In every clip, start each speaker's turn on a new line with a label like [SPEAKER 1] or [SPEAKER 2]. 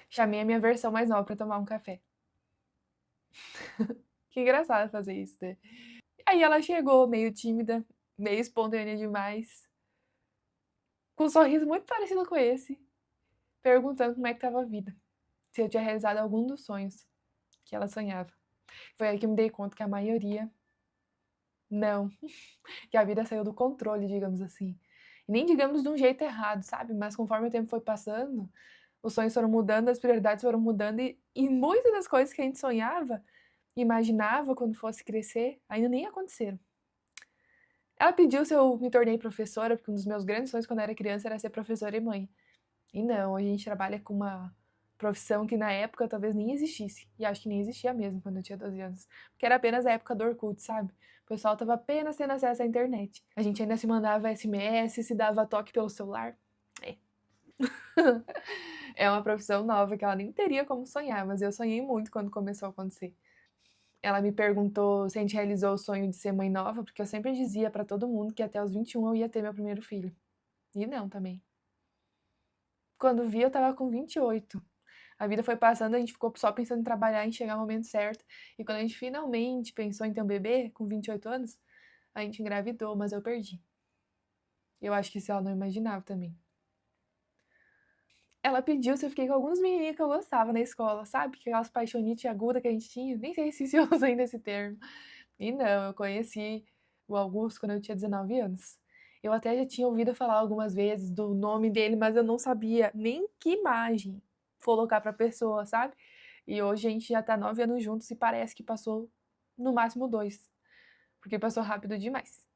[SPEAKER 1] Chamei a minha versão mais nova pra tomar um café. Que engraçado fazer isso, né? Aí ela chegou meio tímida, meio espontânea demais, com um sorriso muito parecido com esse, perguntando como é que tava a vida, se eu tinha realizado algum dos sonhos que ela sonhava. Foi aí que eu me dei conta que a maioria não, que a vida saiu do controle, digamos assim. E nem digamos de um jeito errado, sabe? Mas conforme o tempo foi passando, os sonhos foram mudando, as prioridades foram mudando e muitas das coisas que a gente sonhava, imaginava quando fosse crescer, ainda nem aconteceram. Ela pediu se eu me tornei professora, porque um dos meus grandes sonhos quando eu era criança era ser professora e mãe. E não, a gente trabalha com uma profissão que na época talvez nem existisse. E acho que nem existia mesmo quando eu tinha 12 anos. Porque era apenas a época do Orkut, sabe? O pessoal tava apenas tendo acesso à internet. A gente ainda se mandava SMS, se dava toque pelo celular. É. É uma profissão nova que ela nem teria como sonhar, mas eu sonhei muito quando começou a acontecer. Ela me perguntou se a gente realizou o sonho de ser mãe nova, porque eu sempre dizia pra todo mundo que até os 21 eu ia ter meu primeiro filho. E não também. Quando vi, eu tava com 28. A vida foi passando, a gente ficou só pensando em trabalhar, em chegar o momento certo. E quando a gente finalmente pensou em ter um bebê, com 28 anos, a gente engravidou, mas eu perdi. Eu acho que isso ela não imaginava também. Ela pediu se eu fiquei com alguns menininhos que eu gostava na escola, sabe? Aquelas paixonite aguda que a gente tinha. Nem sei se usa ainda esse termo. E não, eu conheci o Augusto quando eu tinha 19 anos. Eu até já tinha ouvido falar algumas vezes do nome dele, mas eu não sabia nem que imagem colocar pra pessoa, sabe? E hoje a gente já tá 9 anos juntos e parece que passou no máximo 2, porque passou rápido demais.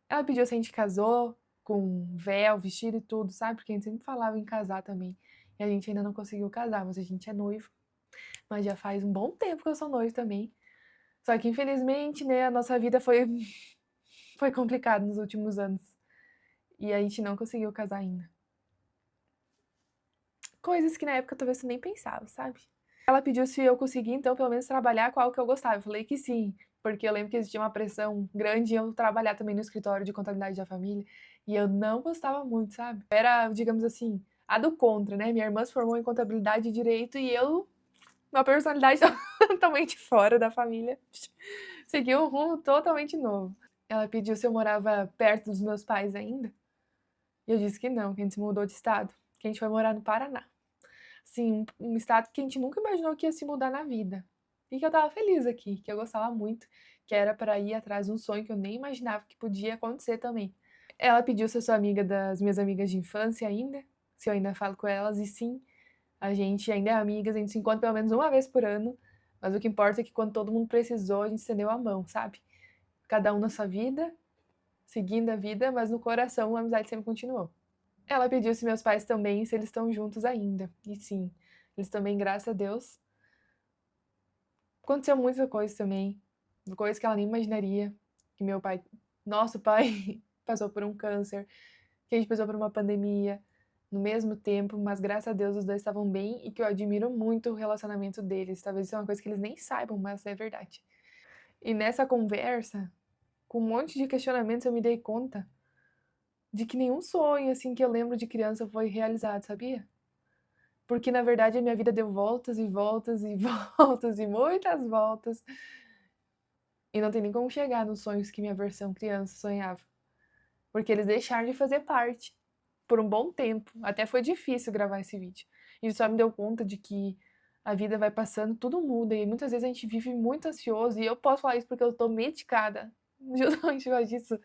[SPEAKER 1] Ela pediu se a gente casou, com véu, vestido e tudo, sabe? Porque a gente sempre falava em casar também. E a gente ainda não conseguiu casar, mas a gente é noivo. Mas já faz um bom tempo que eu sou noivo também. Só que infelizmente, né, a nossa vida foi complicada nos últimos anos. E a gente não conseguiu casar ainda. Coisas que na época talvez você nem pensava, sabe? Ela pediu se eu conseguia, então, pelo menos trabalhar com algo que eu gostava. Eu falei que sim, porque eu lembro que existia uma pressão grande em eu trabalhar também no escritório de contabilidade da família. E eu não gostava muito, sabe? Era, digamos assim, a do contra, né? Minha irmã se formou em contabilidade e direito e eu, uma personalidade totalmente fora da família, segui um rumo totalmente novo. Ela pediu se eu morava perto dos meus pais ainda. E eu disse que não, que a gente se mudou de estado, que a gente foi morar no Paraná. Assim, um estado que a gente nunca imaginou que ia se mudar na vida. E que eu tava feliz aqui, que eu gostava muito, que era para ir atrás de um sonho que eu nem imaginava que podia acontecer também. Ela pediu se eu sou amiga das minhas amigas de infância ainda, se eu ainda falo com elas, e sim, a gente ainda é amigas, a gente se encontra pelo menos uma vez por ano, mas o que importa é que quando todo mundo precisou, a gente estendeu a mão, sabe? Cada um na sua vida, seguindo a vida, mas no coração a amizade sempre continuou. Ela pediu se meus pais também, se eles estão juntos ainda. E sim, eles também, graças a Deus. Aconteceu muita coisa também, coisas que ela nem imaginaria. Que meu pai, nosso pai, passou por um câncer, que a gente passou por uma pandemia no mesmo tempo, mas graças a Deus os dois estavam bem e que eu admiro muito o relacionamento deles. Talvez isso é uma coisa que eles nem saibam, mas é verdade. E nessa conversa, com um monte de questionamentos, eu me dei conta de que nenhum sonho assim que eu lembro de criança foi realizado, sabia? Porque na verdade a minha vida deu voltas e voltas e voltas e muitas voltas. E não tem nem como chegar nos sonhos que minha versão criança sonhava. Porque eles deixaram de fazer parte por um bom tempo. Até foi difícil gravar esse vídeo. E isso só me deu conta de que a vida vai passando, tudo muda. E muitas vezes a gente vive muito ansioso. E eu posso falar isso porque eu tô medicada. Justamente por causa disso.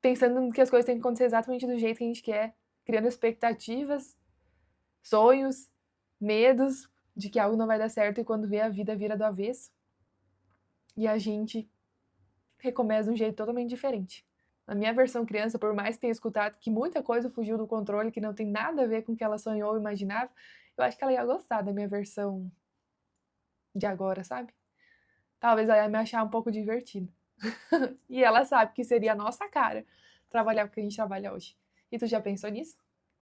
[SPEAKER 1] Pensando que as coisas têm que acontecer exatamente do jeito que a gente quer. Criando expectativas, sonhos, medos de que algo não vai dar certo e quando vê a vida vira do avesso e a gente recomeça de um jeito totalmente diferente. Na minha versão criança, por mais que tenha escutado que muita coisa fugiu do controle, que não tem nada a ver com o que ela sonhou ou imaginava, eu acho que ela ia gostar da minha versão de agora, sabe? Talvez ela ia me achar um pouco divertida. E ela sabe que seria a nossa cara trabalhar com o que a gente trabalha hoje. E tu já pensou nisso?